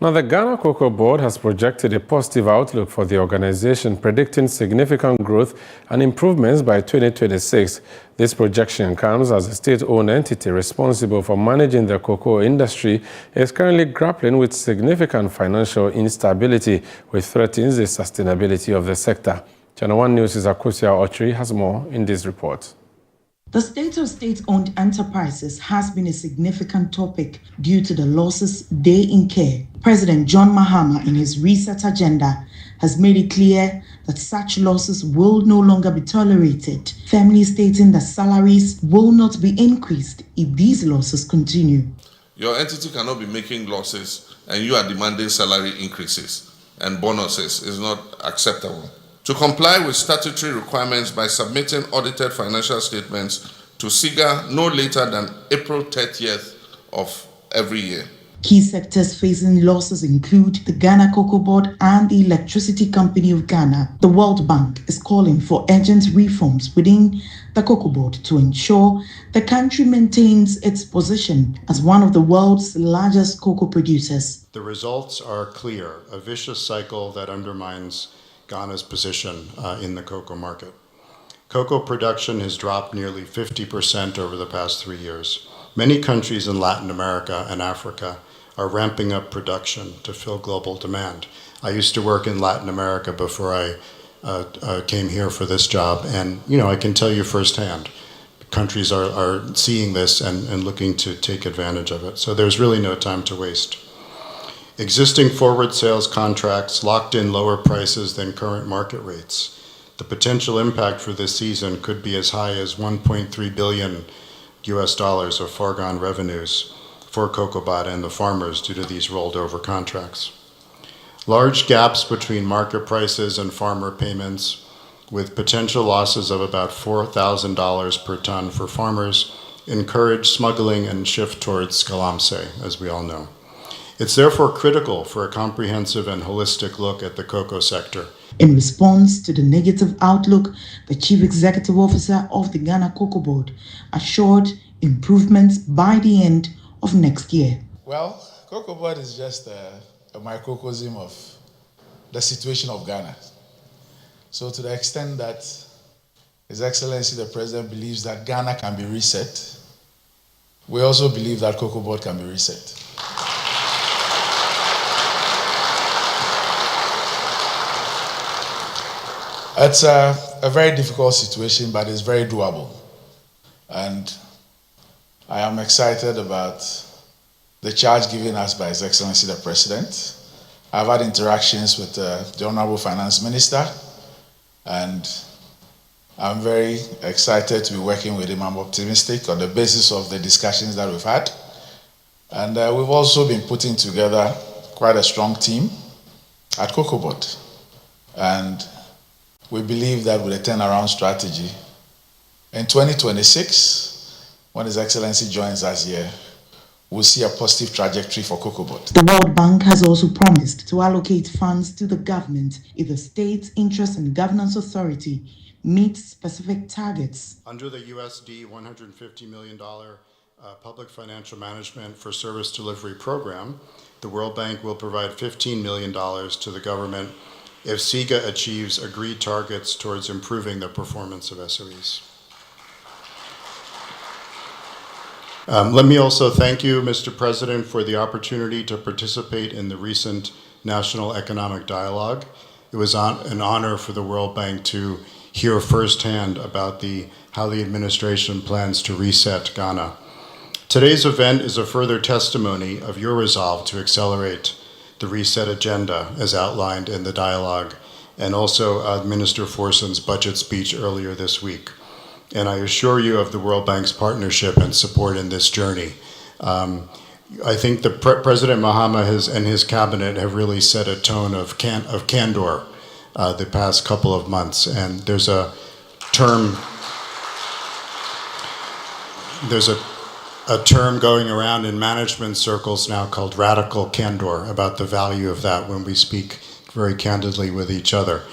Now, the Ghana Cocoa Board has projected a positive outlook for the organization, predicting significant growth and improvements by 2026. This projection comes as a state-owned entity responsible for managing the cocoa industry is currently grappling with significant financial instability, which threatens the sustainability of the sector. ChannelOne News' Akosia Ochri has more in this report. The state of state-owned enterprises has been a significant topic due to the losses they incur. President John Mahama, in his reset agenda, has made it clear that such losses will no longer be tolerated, firmly stating that salaries will not be increased if these losses continue. Your entity cannot be making losses and you are demanding salary increases and bonuses. Is not acceptable. To comply with statutory requirements by submitting audited financial statements to SIGA no later than April 30th of every year. Key sectors facing losses include the Ghana Cocoa Board and the Electricity Company of Ghana. The World Bank is calling for urgent reforms within the Cocoa Board to ensure the country maintains its position as one of the world's largest cocoa producers. The results are clear, a vicious cycle that undermines Ghana's position in the cocoa market. Cocoa production has dropped nearly 50% over the past 3 years. Many countries in Latin America and Africa are ramping up production to fill global demand. I used to work in Latin America before I came here for this job, and I can tell you firsthand, countries are seeing this and looking to take advantage of it. So there's really no time to waste. Existing forward sales contracts locked in lower prices than current market rates. The potential impact for this season could be as high as $1.3 billion of foregone revenues for COCOBOT and the farmers due to these rolled over contracts. Large gaps between market prices and farmer payments, with potential losses of about $4,000 per ton for farmers, encourage smuggling and shift towards Galamsey, as we all know. It's therefore critical for a comprehensive and holistic look at the cocoa sector. In response to the negative outlook, the Chief Executive Officer of the Ghana Cocoa Board assured improvements by the end of next year. Well, Cocoa Board is just a microcosm of the situation of Ghana. So to the extent that His Excellency the President believes that Ghana can be reset, we also believe that Cocoa Board can be reset. It's a very difficult situation, but it's very doable. And I am excited about the charge given us by His Excellency the President. I've had interactions with the Honorable Finance Minister, and I'm very excited to be working with him. I'm optimistic on the basis of the discussions that we've had. And we've also been putting together quite a strong team at Cocoa Board. And we believe that with a turnaround strategy, in 2026, when His Excellency joins us here, we'll see a positive trajectory for Cocoa Board. The World Bank has also promised to allocate funds to the government if the State Interest and Governance Authority meets specific targets. Under the USD $150 million Public Financial Management for Service Delivery Program, the World Bank will provide $15 million to the government if SIGA achieves agreed targets towards improving the performance of SOEs. Let me also thank you, Mr. President, for the opportunity to participate in the recent National Economic Dialogue. It was an honor for the World Bank to hear firsthand about how the administration plans to reset Ghana. Today's event is a further testimony of your resolve to accelerate the reset agenda as outlined in the dialogue, and also Minister Forson's budget speech earlier this week. And I assure you of the World Bank's partnership and support in this journey. I think the President Mahama and his cabinet have really set a tone of candor the past couple of months, and there's a term going around in management circles now called radical candor, about the value of that when we speak very candidly with each other.